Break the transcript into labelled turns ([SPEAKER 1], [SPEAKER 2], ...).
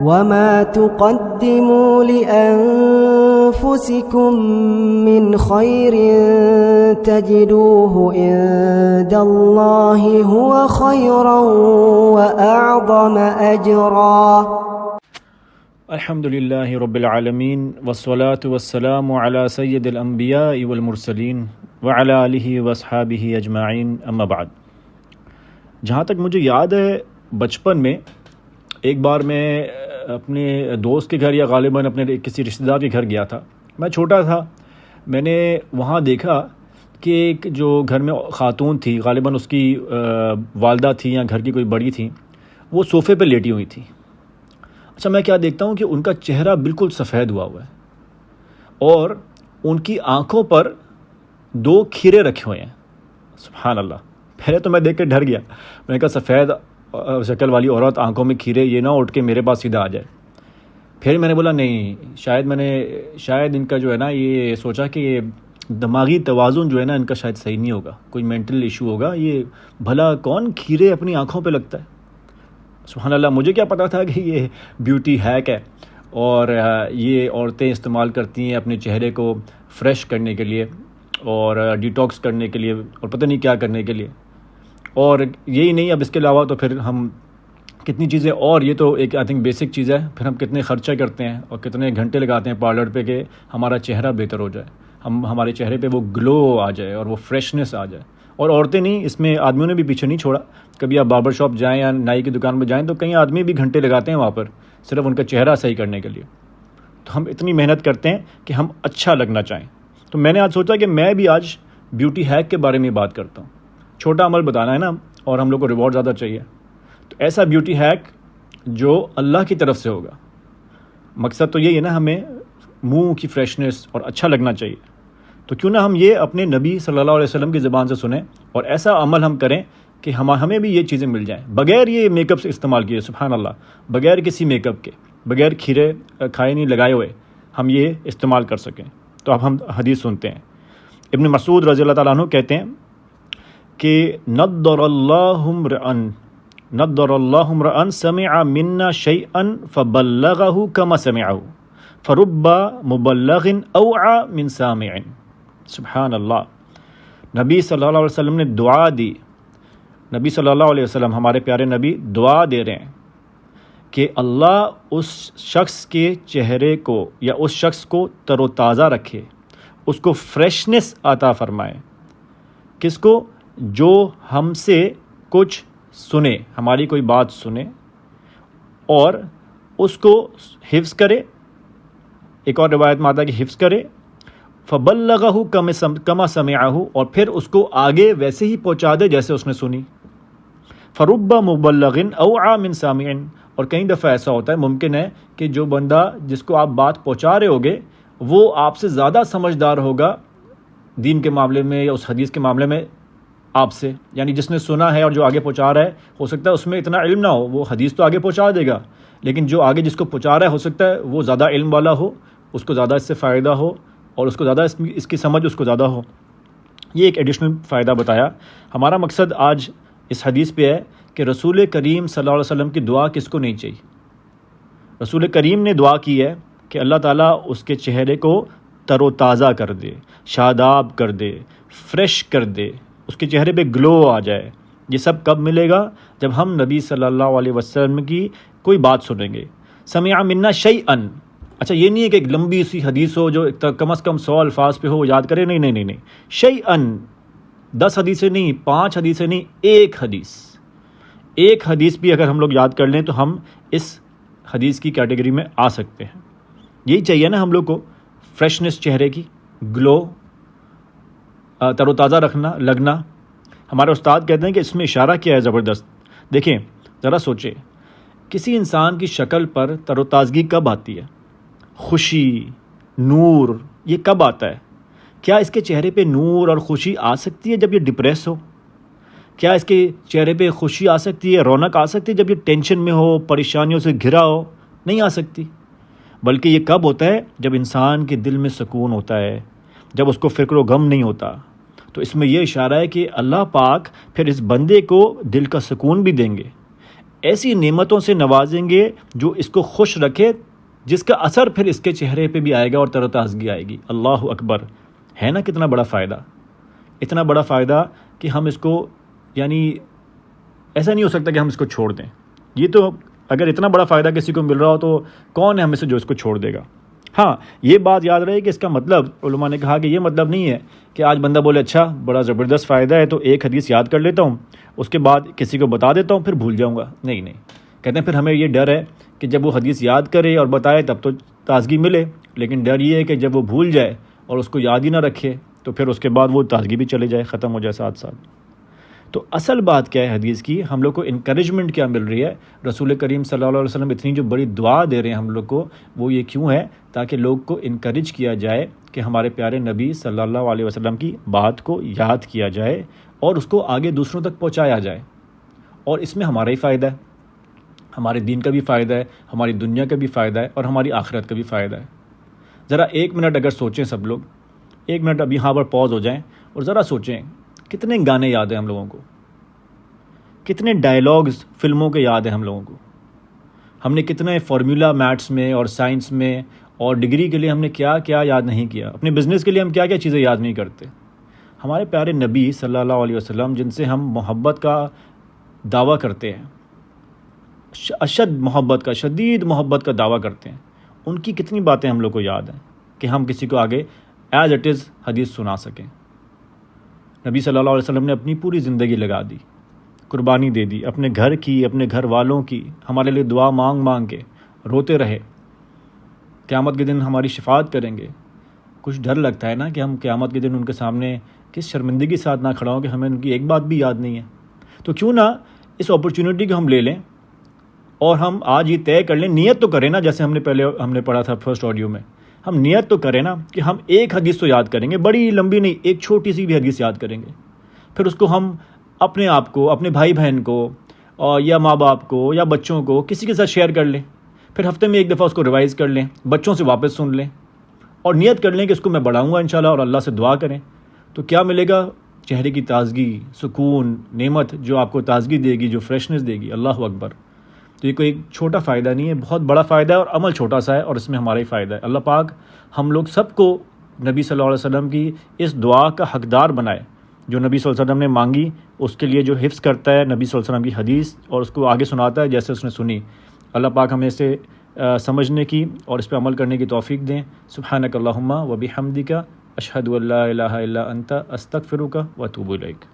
[SPEAKER 1] وما تقدموا لأنفسكم من خير تجدوه عند الله هو خيرا وأعظم أجرا.
[SPEAKER 2] الحمد للہ رب العالمین والصلاة والسلام علی سید الانبیاء والمرسلین وعلی آلہ واصحابہ اجمعین اما بعد. جہاں تک مجھے یاد ہے بچپن میں ایک بار میں اپنے دوست کے گھر یا غالباً اپنے کسی رشتہ دار کے گھر گیا تھا. میں چھوٹا تھا. میں نے وہاں دیکھا کہ ایک جو گھر میں خاتون تھی، غالباً اس کی والدہ تھی یا گھر کی کوئی بڑی تھی، وہ صوفے پہ لیٹی ہوئی تھی. اچھا، میں کیا دیکھتا ہوں کہ ان کا چہرہ بالکل سفید ہوا ہوا ہے اور ان کی آنکھوں پر 2 کھیرے رکھے ہوئے ہیں. سبحان اللہ. پہلے تو میں دیکھ کے ڈر گیا. میں نے کہا سفید شکل والی عورت، آنکھوں میں کھیرے، یہ نہ اٹھ کے میرے پاس سیدھا آ جائے. پھر میں نے بولا نہیں، شاید ان کا جو ہے نا، یہ سوچا کہ یہ دماغی توازن جو ہے نا ان کا شاید صحیح نہیں ہوگا، کوئی مینٹل ایشو ہوگا. یہ بھلا کون کھیرے اپنی آنکھوں پہ لگتا ہے؟ سبحان اللہ. مجھے کیا پتا تھا کہ یہ بیوٹی ہیک ہے اور یہ عورتیں استعمال کرتی ہیں اپنے چہرے کو فریش کرنے کے لیے اور ڈیٹاکس کرنے کے لیے اور پتہ نہیں کیا کرنے کے لیے. اور یہی نہیں، اب اس کے علاوہ تو پھر ہم کتنی چیزیں، اور یہ تو ایک آئی تھنک بیسک چیز ہے، پھر ہم کتنے خرچہ کرتے ہیں اور کتنے گھنٹے لگاتے ہیں پارلر پہ کہ ہمارا چہرہ بہتر ہو جائے، ہمارے چہرے پہ وہ گلو آ جائے اور وہ فریشنس آ جائے. اور عورتیں نہیں، اس میں آدمیوں نے بھی پیچھے نہیں چھوڑا. کبھی آپ باربر شاپ جائیں یا نائی کی دکان پہ جائیں تو کئی آدمی بھی گھنٹے لگاتے ہیں وہاں پر صرف ان کا چہرہ صحیح کرنے کے لیے. تو ہم اتنی محنت کرتے ہیں کہ ہم اچھا لگنا چاہیں. تو میں نے آج سوچا کہ میں بھی آج بیوٹی ہیک کے بارے میں بات کرتا ہوں. چھوٹا عمل بتانا ہے نا، اور ہم لوگ کو ریوارڈ زیادہ چاہیے. تو ایسا بیوٹی ہیک جو اللہ کی طرف سے ہوگا. مقصد تو یہی ہے نا، ہمیں منہ کی فریشنس اور اچھا لگنا چاہیے. تو کیوں نہ ہم یہ اپنے نبی صلی اللہ علیہ وسلم کی زبان سے سنیں اور ایسا عمل ہم کریں کہ ہمیں بھی یہ چیزیں مل جائیں بغیر یہ میک اپ سے استعمال کیے. سبحان اللہ. بغیر کسی میک اپ کے، بغیر کھیرے کھائے نہیں لگائے ہوئے ہم یہ استعمال کر سکیں. تو اب ہم حدیث سنتے ہیں. ابن مسعود رضی اللہ تعالیٰ عنہ کہتے ہیں کہ نضر اللہ امرأ سمع منا شیئا فبلغه كما سمعه فرب مبلغ اوعى من سامع. سبحان اللہ. نبی صلی اللہ علیہ وسلم نے دعا دی. نبی صلی اللہ علیہ وسلم، ہمارے پیارے نبی، دعا دے رہے ہیں کہ اللہ اس شخص کے چہرے کو یا اس شخص کو تر و تازہ رکھے، اس کو فریشنس عطا فرمائے. کس کو؟ جو ہم سے کچھ سنے، ہماری کوئی بات سنے اور اس کو حفظ کرے. ایک اور روایت میں آتا ہے کہ حفظ کرے. فبلغہ کما سمعہ، اور پھر اس کو آگے ویسے ہی پہنچا دے جیسے اس نے سنی. فرب مبلغ اوعى من سامع. اور کئی دفعہ ایسا ہوتا ہے، ممکن ہے کہ جو بندہ جس کو آپ بات پہنچا رہے ہوگے وہ آپ سے زیادہ سمجھدار ہوگا دین کے معاملے میں یا اس حدیث کے معاملے میں آپ سے. یعنی جس نے سنا ہے اور جو آگے پہنچا رہا ہے، ہو سکتا ہے اس میں اتنا علم نہ ہو. وہ حدیث تو آگے پہنچا دے گا، لیکن جو آگے جس کو پہنچا رہا ہے ہو سکتا ہے وہ زیادہ علم والا ہو، اس کو زیادہ اس سے فائدہ ہو اور اس کو زیادہ اس کی سمجھ اس کو زیادہ ہو. یہ ایک ایڈیشنل فائدہ بتایا. ہمارا مقصد آج اس حدیث پہ ہے کہ رسول کریم صلی اللہ علیہ وسلم کی دعا کس کو نہیں چاہیے. رسول کریم نے دعا کی ہے کہ اللہ تعالیٰ اس کے چہرے کو تر و تازہ کر دے، شاداب کر دے، فریش کر دے، اس کے چہرے پہ گلو آ جائے. یہ سب کب ملے گا؟ جب ہم نبی صلی اللہ علیہ وسلم کی کوئی بات سنیں گے. سمع منا شیئا. اچھا، یہ نہیں ہے کہ ایک لمبی سی حدیث ہو جو کم از کم 100 الفاظ پہ ہو، یاد کرے. نہیں. شیئا 10 حدیثیں نہیں، 5 حدیثیں نہیں، ایک حدیث بھی اگر ہم لوگ یاد کر لیں تو ہم اس حدیث کی کیٹیگری میں آ سکتے ہیں. یہی چاہیے نا ہم لوگ کو، فریشنس چہرے کی، گلو، تر و تازہ لگنا. ہمارے استاد کہتے ہیں کہ اس میں اشارہ کیا ہے زبردست. دیکھیں ذرا سوچیں، کسی انسان کی شکل پر تر و تازگی کب آتی ہے؟ خوشی، نور، یہ کب آتا ہے؟ کیا اس کے چہرے پہ نور اور خوشی آ سکتی ہے جب یہ ڈپریس ہو؟ کیا اس کے چہرے پہ خوشی آ سکتی ہے، رونق آ سکتی ہے جب یہ ٹینشن میں ہو، پریشانیوں سے گھرا ہو؟ نہیں آ سکتی. بلکہ یہ کب ہوتا ہے؟ جب انسان کے دل میں سکون ہوتا ہے، جب اس کو فکر و غم نہیں ہوتا. تو اس میں یہ اشارہ ہے کہ اللہ پاک پھر اس بندے کو دل کا سکون بھی دیں گے. ایسی نعمتوں سے نوازیں گے جو اس کو خوش رکھے، جس کا اثر پھر اس کے چہرے پہ بھی آئے گا اور تر و تازگی آئے گی۔ اللہ اکبر، ہے نا کتنا بڑا فائدہ، اتنا بڑا فائدہ کہ ہم اس کو یعنی ایسا نہیں ہو سکتا کہ ہم اس کو چھوڑ دیں۔ یہ تو اگر اتنا بڑا فائدہ کسی کو مل رہا ہو تو کون ہے ہم سے جو اس کو چھوڑ دے گا۔ ہاں یہ بات یاد رہے کہ اس کا مطلب، علماء نے کہا کہ یہ مطلب نہیں ہے کہ آج بندہ بولے اچھا بڑا زبردست فائدہ ہے تو ایک حدیث یاد کر لیتا ہوں، اس کے بعد کسی کو بتا دیتا ہوں پھر بھول جاؤں گا۔ نہیں، کہتے ہیں پھر ہمیں یہ ڈر ہے کہ جب وہ حدیث یاد کرے اور بتائے تب تو تازگی ملے، لیکن ڈر یہ ہے کہ جب وہ بھول جائے اور اس کو یاد ہی نہ رکھے تو پھر اس کے بعد وہ تازگی بھی چلے جائے، ختم ہو جائے ساتھ ساتھ۔ تو اصل بات کیا ہے حدیث کی، ہم لوگ کو انکریجمنٹ کیا مل رہی ہے؟ رسول کریم صلی اللہ علیہ وسلم اتنی جو بڑی دعا دے رہے ہیں ہم لوگ کو، وہ یہ کیوں ہے؟ تاکہ لوگ کو انکریج کیا جائے کہ ہمارے پیارے نبی صلی اللہ علیہ وسلم کی بات کو یاد کیا جائے اور اس کو آگے دوسروں تک پہنچایا جائے، اور اس میں ہمارا ہی فائدہ ہے، ہمارے دین کا بھی فائدہ ہے، ہماری دنیا کا بھی فائدہ ہے اور ہماری آخرت کا بھی فائدہ ہے۔ ذرا ایک منٹ اگر سوچیں سب لوگ، ایک منٹ ابھی یہاں پر پاز ہو جائیں اور ذرا سوچیں کتنے گانے یاد ہیں ہم لوگوں کو، کتنے ڈائلاگز فلموں کے یاد ہیں ہم لوگوں کو، ہم نے کتنے فارمولا میتھس میں اور سائنس میں اور ڈگری کے لیے ہم نے کیا کیا یاد نہیں کیا، اپنے بزنس کے لیے ہم کیا کیا چیزیں یاد نہیں کرتے۔ ہمارے پیارے نبی صلی اللہ علیہ وسلم جن سے ہم محبت کا دعویٰ کرتے ہیں، اشد محبت کا، شدید محبت کا دعویٰ کرتے ہیں، ان کی کتنی باتیں ہم لوگ کو یاد ہیں کہ ہم کسی کو آگے ایز اٹ از حدیث سنا سکیں۔ نبی صلی اللہ علیہ وسلم نے اپنی پوری زندگی لگا دی، قربانی دے دی، اپنے گھر کی، اپنے گھر والوں کی، ہمارے لیے دعا مانگ مانگ کے روتے رہے۔ قیامت کے دن ہماری شفاعت کریں گے، کچھ ڈر لگتا ہے نا کہ ہم قیامت کے دن ان کے سامنے کس شرمندگی کے ساتھ نہ کھڑا ہوں کہ ہمیں ان کی ایک بات بھی یاد نہیں ہے۔ تو کیوں نہ اس اپرچونٹی کو ہم لے لیں اور ہم آج یہ طے کر لیں، نیت تو کریں نا، جیسے ہم نے پڑھا تھا فرسٹ آڈیو میں، ہم نیت تو کریں نا کہ ہم ایک حدیث تو یاد کریں گے، بڑی لمبی نہیں، ایک چھوٹی سی بھی حدیث یاد کریں گے، پھر اس کو ہم اپنے آپ کو، اپنے بھائی بہن کو یا ماں باپ کو یا بچوں کو کسی کے ساتھ شیئر کر لیں، پھر ہفتے میں ایک دفعہ اس کو ریوائز کر لیں، بچوں سے واپس سن لیں اور نیت کر لیں کہ اس کو میں بڑھاؤں گا انشاءاللہ، اور اللہ سے دعا کریں تو کیا ملے گا؟ چہرے کی تازگی، سکون، نعمت جو آپ کو تازگی دے گی، جو فریشنس دے گی۔ اللہ اکبر! تو یہ کوئی چھوٹا فائدہ نہیں ہے، بہت بڑا فائدہ ہے، اور عمل چھوٹا سا ہے اور اس میں ہمارا ہی فائدہ ہے۔ اللہ پاک ہم لوگ سب کو نبی صلی اللہ علیہ وسلم کی اس دعا کا حقدار بنائے جو نبی صلی اللہ علیہ وسلم نے مانگی، اس کے لیے جو حفظ کرتا ہے نبی صلی اللہ علیہ وسلم کی حدیث اور اس کو آگے سناتا ہے جیسے اس نے سنی۔ اللہ پاک ہمیں اسے سمجھنے کی اور اس پہ عمل کرنے کی توفیق دیں۔ سبحانک اللہم و بحمدک، اشہد ان لا الہ الا انت، استغفرک و اتوب الیک۔